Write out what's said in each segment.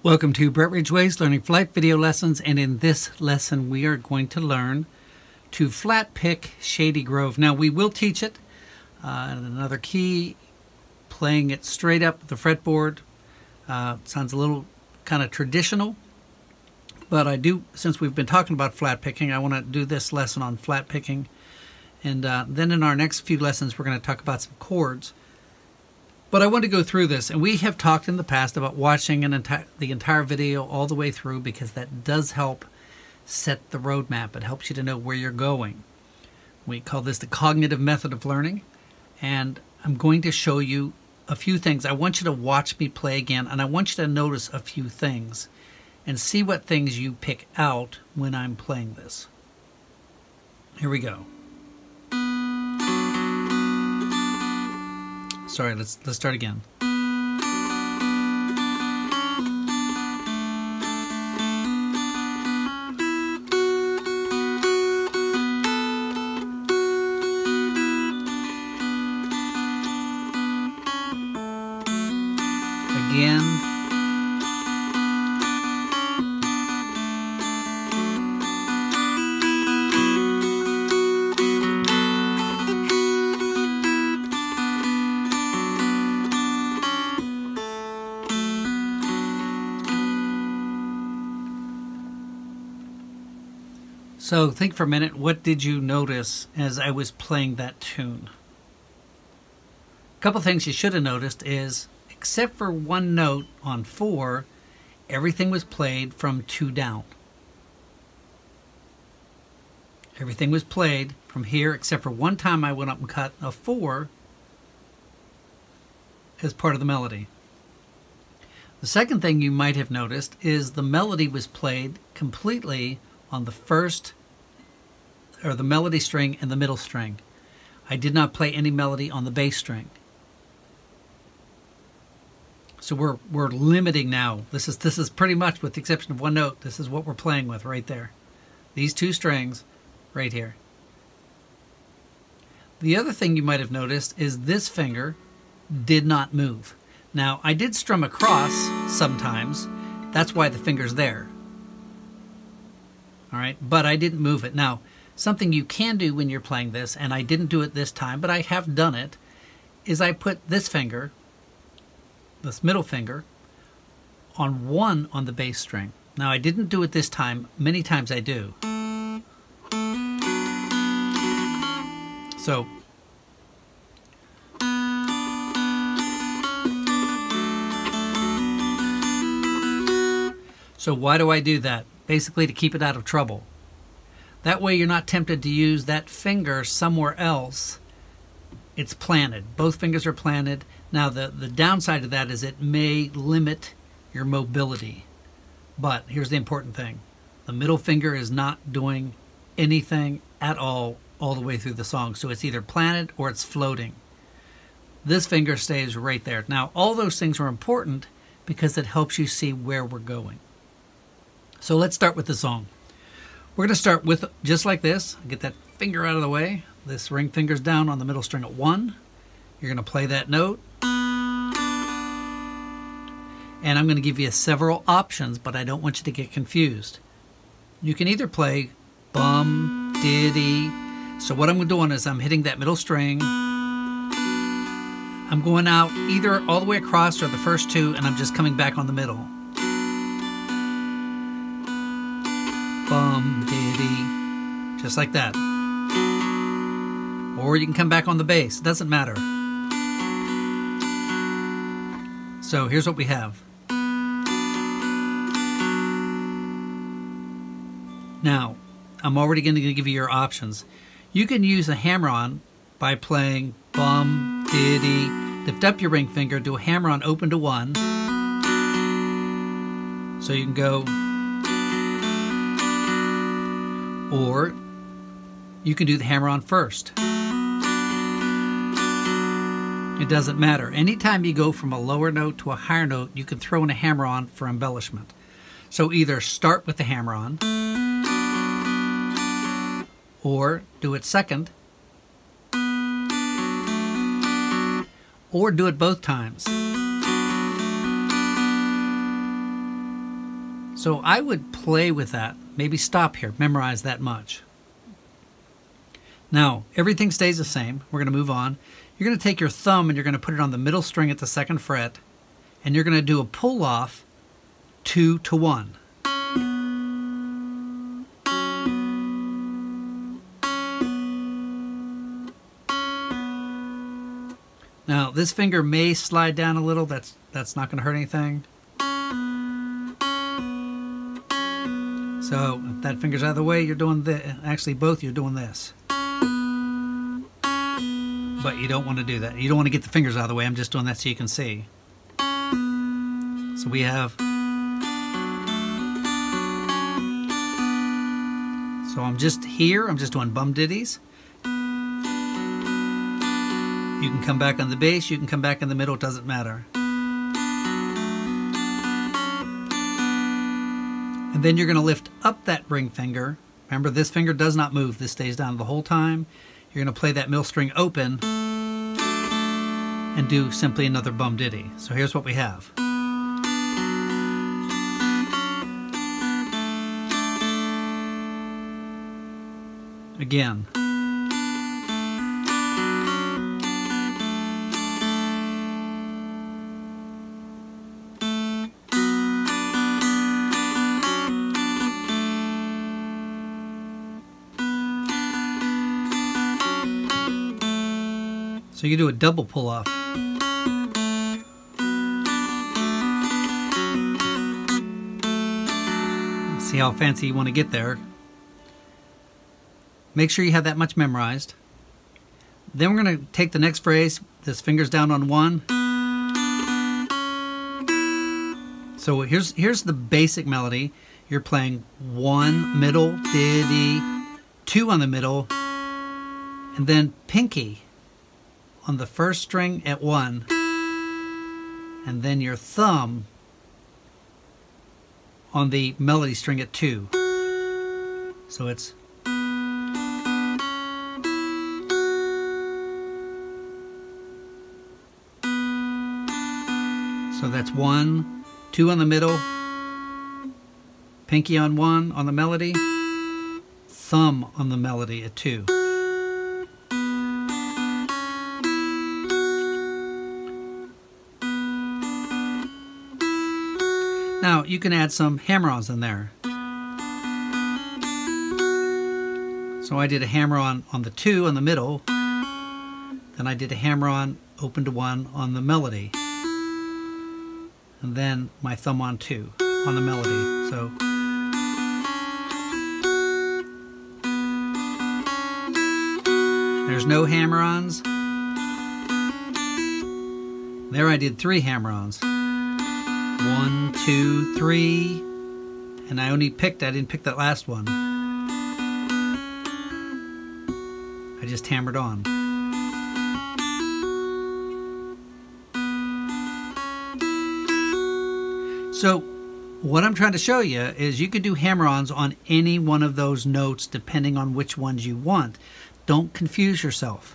Welcome to Brett Ridgeway's Learning Flight video lessons, and in this lesson we are going to learn to flat pick Shady Grove. Now we will teach it, another key, playing it straight up the fretboard. Sounds a little kind of traditional, but I do, since we've been talking about flat picking, I want to do this lesson on flat picking, and then in our next few lessons we're going to talk about some chords. But I want to go through this, and we have talked in the past about watching the entire video all the way through, because that does help set the roadmap. It helps you to know where you're going. We call this the cognitive method of learning, and I'm going to show you a few things. I want you to watch me play again, and I want you to notice a few things and see what things you pick out when I'm playing this. Here we go. Sorry, let's start again. Again. So think for a minute, what did you notice as I was playing that tune? A couple things you should have noticed is, except for one note on 4, everything was played from 2 down. Everything was played from here, except for one time I went up and cut a 4 as part of the melody. The second thing you might have noticed is the melody was played completely on the first, or the melody string and the middle string. I did not play any melody on the bass string. So we're limiting now. This is pretty much, with the exception of one note, this is what we're playing with right there. These 2 strings right here. The other thing you might have noticed is this finger did not move. Now, I did strum across sometimes. That's why the finger's there. All right, but I didn't move it. Now, something you can do when you're playing this, and I didn't do it this time, but I have done it, is I put this finger, this middle finger, on 1 on the bass string. Now, I didn't do it this time. Many times I do. So why do I do that? Basically to keep it out of trouble. That way you're not tempted to use that finger somewhere else. It's planted. Both fingers are planted. Now the downside of that is it may limit your mobility. But here's the important thing. The middle finger is not doing anything at all the way through the song. So it's either planted or it's floating. This finger stays right there. Now all those things are important because it helps you see where we're going. So let's start with the song. We're going to start with just like this. Get that finger out of the way. This ring finger's down on the middle string at 1. You're going to play that note. And I'm going to give you several options, but I don't want you to get confused. You can either play bum, diddy. So what I'm doing is I'm hitting that middle string. I'm going out either all the way across or the first 2, and I'm just coming back on the middle. Bum, diddy, just like that. Or you can come back on the bass, it doesn't matter. So here's what we have. Now, I'm already going to give you your options. You can use a hammer-on by playing bum, diddy, lift up your ring finger, do a hammer-on open to 1. So you can go. Or you can do the hammer-on first. It doesn't matter. Anytime you go from a lower note to a higher note, you can throw in a hammer-on for embellishment. So either start with the hammer-on, or do it second, or do it both times. So I would play with that. Maybe stop here, memorize that much. Now, everything stays the same. We're going to move on. You're going to take your thumb and you're going to put it on the middle string at the 2nd fret, and you're going to do a pull off 2 to 1. Now, this finger may slide down a little. That's not going to hurt anything. So if that finger's out of the way, you're doing this. Actually, both you're doing this. But you don't want to do that. You don't want to get the fingers out of the way. I'm just doing that so you can see. So we have. So I'm just here. I'm just doing bum ditties. You can come back on the bass. You can come back in the middle. It doesn't matter. And then you're going to lift up that ring finger. Remember, this finger does not move. This stays down the whole time. You're going to play that middle string open and do simply another bum ditty. So here's what we have. Again. So you do a double pull off. See how fancy you want to get there. Make sure you have that much memorized. Then we're going to take the next phrase. This finger's down on 1. So here's the basic melody. You're playing 1 middle, ditty, 2 on the middle, and then pinky on the 1st string at 1, and then your thumb on the melody string at 2. So it's so that's 1, 2 on the middle, pinky on 1 on the melody, thumb on the melody at 2. Now, you can add some hammer-ons in there. So I did a hammer-on on the 2 on the middle. Then I did a hammer-on open to 1 on the melody. And then my thumb on 2 on the melody. So there's no hammer-ons. There I did 3 hammer-ons. 1, 2, 3, and I didn't pick that last one. I just hammered on. So what I'm trying to show you is you could do hammer-ons on any one of those notes depending on which ones you want. Don't confuse yourself.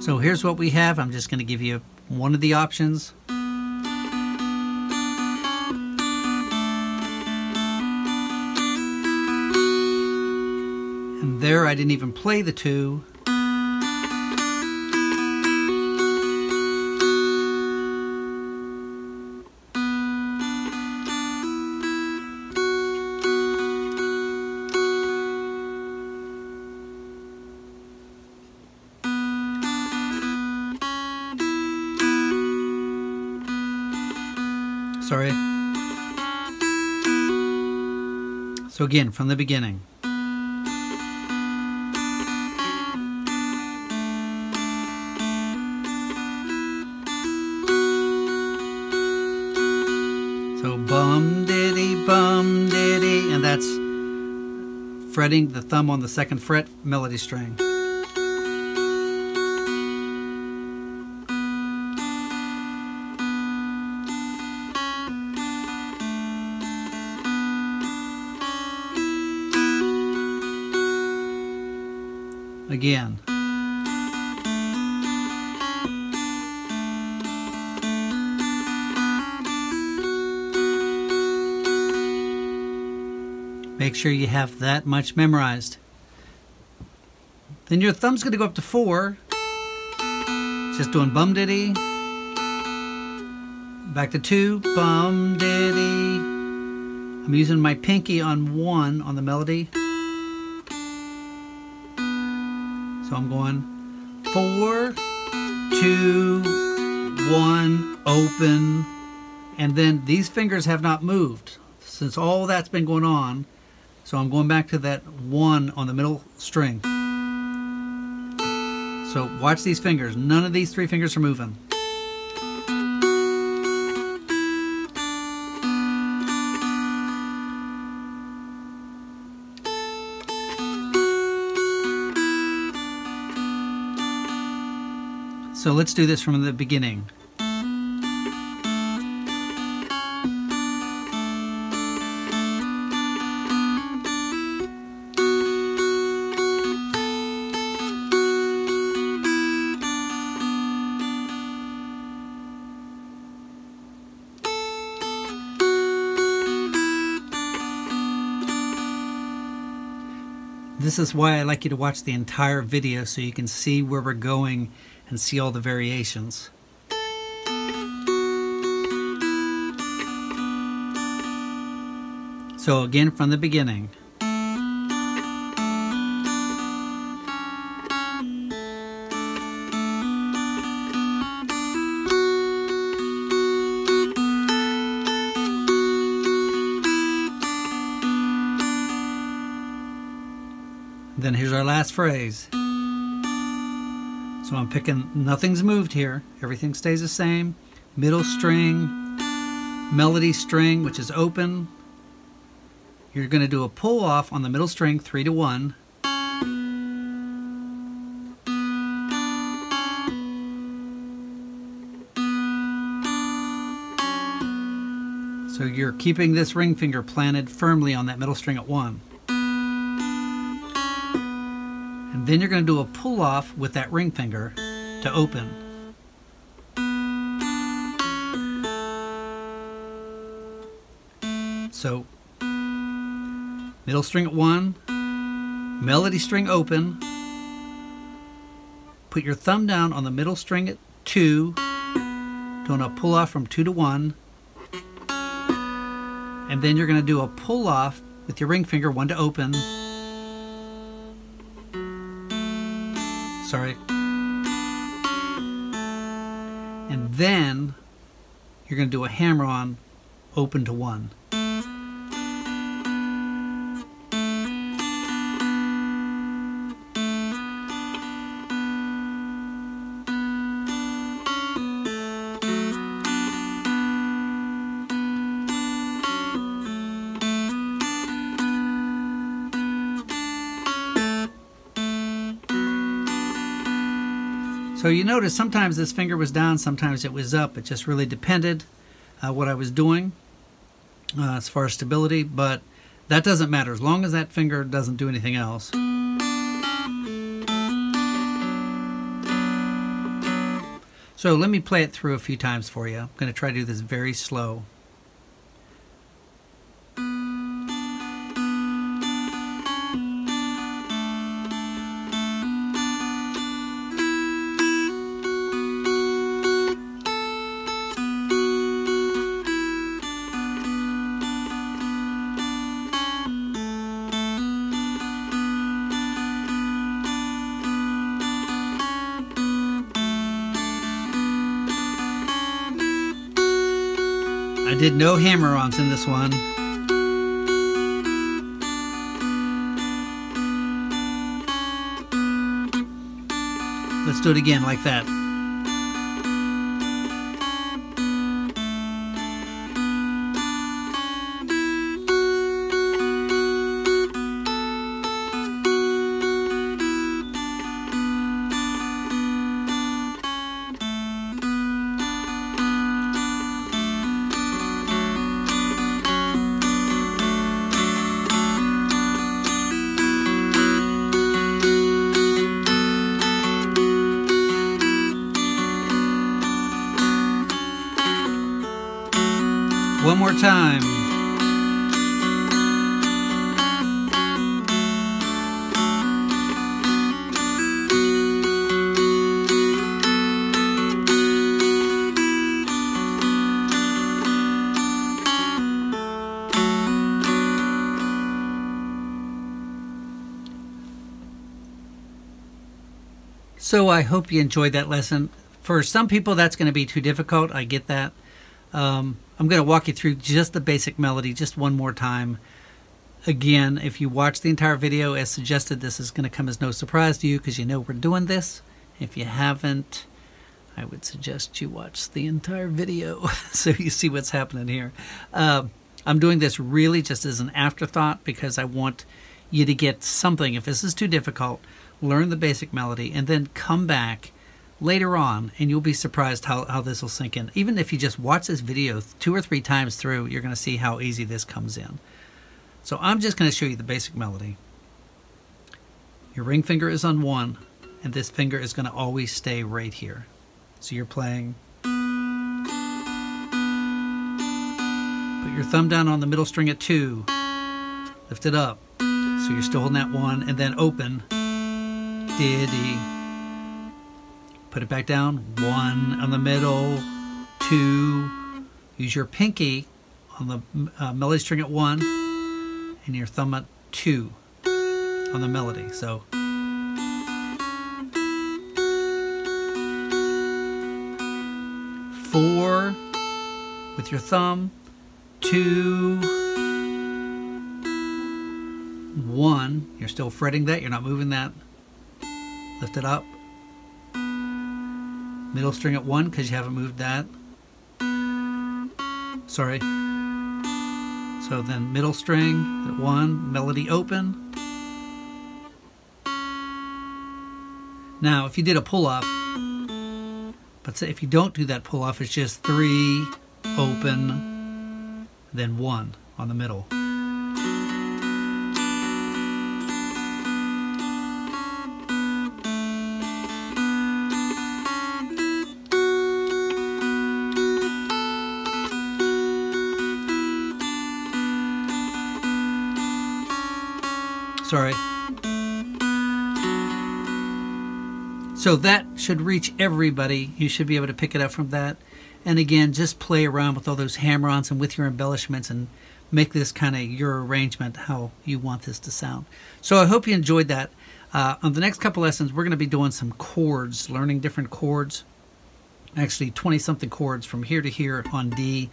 So here's what we have. I'm just going to give you one of the options. And there I didn't even play the 2. Sorry. So again, from the beginning. So bum diddy, and that's fretting the thumb on the 2nd fret melody string. again. Make sure you have that much memorized. Then your thumb's going to go up to 4. Just doing bum diddy. Back to 2, bum diddy. I'm using my pinky on 1 on the melody. So I'm going 4, 2, 1, open. And then these fingers have not moved since all that's been going on. So I'm going back to that 1 on the middle string. So watch these fingers. None of these 3 fingers are moving. So let's do this from the beginning. This is why I like you to watch the entire video so you can see where we're going and see all the variations. So again from the beginning. Then here's our last phrase. So I'm picking, nothing's moved here. Everything stays the same. Middle string, melody string, which is open. You're going to do a pull off on the middle string, 3 to 1. So you're keeping this ring finger planted firmly on that middle string at 1. And then you're going to do a pull off with that ring finger to open. So middle string at 1, melody string open, put your thumb down on the middle string at 2, doing a pull off from 2 to 1, and then you're going to do a pull off with your ring finger, 1 to open. Sorry. And then you're going to do a hammer on, open to 1. So you notice sometimes this finger was down, sometimes it was up. It just really depended what I was doing as far as stability, but that doesn't matter as long as that finger doesn't do anything else. So let me play it through a few times for you. I'm going to try to do this very slow. I did no hammer-ons in this one. Let's do it again like that. more time. So I hope you enjoyed that lesson. For some people, that's going to be too difficult. I get that. I'm going to walk you through just the basic melody just one more time. Again, if you watch the entire video as suggested, this is going to come as no surprise to you because you know we're doing this. If you haven't, I would suggest you watch the entire video so you see what's happening here. I'm doing this really just as an afterthought because I want you to get something. If this is too difficult, learn the basic melody and then come back later on and you'll be surprised how this will sink in. Even if you just watch this video 2 or 3 times through, you're going to see how easy this comes in. So I'm just going to show you the basic melody. Your ring finger is on 1 and this finger is going to always stay right here. So you're playing. Put your thumb down on the middle string at 2. Lift it up. So you're still holding that 1 and then open. Diddy. Put it back down. 1 on the middle. 2. Use your pinky on the melody string at 1 and your thumb at 2 on the melody. So four with your thumb. 2. 1. You're still fretting that. You're not moving that. Lift it up. Middle string at 1 because you haven't moved that. Sorry. So then middle string at 1, melody open. Now if you did a pull-off, but say if you don't do that pull-off, it's just 3, open, then 1 on the middle. Sorry. So that should reach everybody. You should be able to pick it up from that. And again, just play around with all those hammer-ons and with your embellishments and make this kind of your arrangement, how you want this to sound. So I hope you enjoyed that. On the next couple lessons, we're going to be doing some chords, learning different chords. Actually, 20-something chords from here to here on D,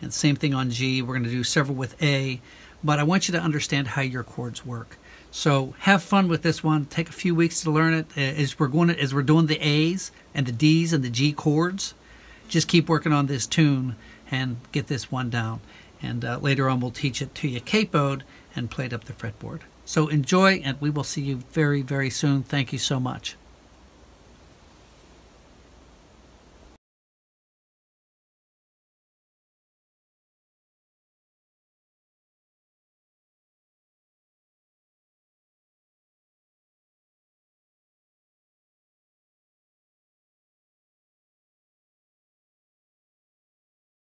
and same thing on G. We're going to do several with A, but I want you to understand how your chords work. So have fun with this one. Take a few weeks to learn it. As we're doing the A's and the D's and the G chords, just keep working on this tune and get this one down. And later on, we'll teach it to you capoed and played up the fretboard. So enjoy, and we will see you very, very soon. Thank you so much.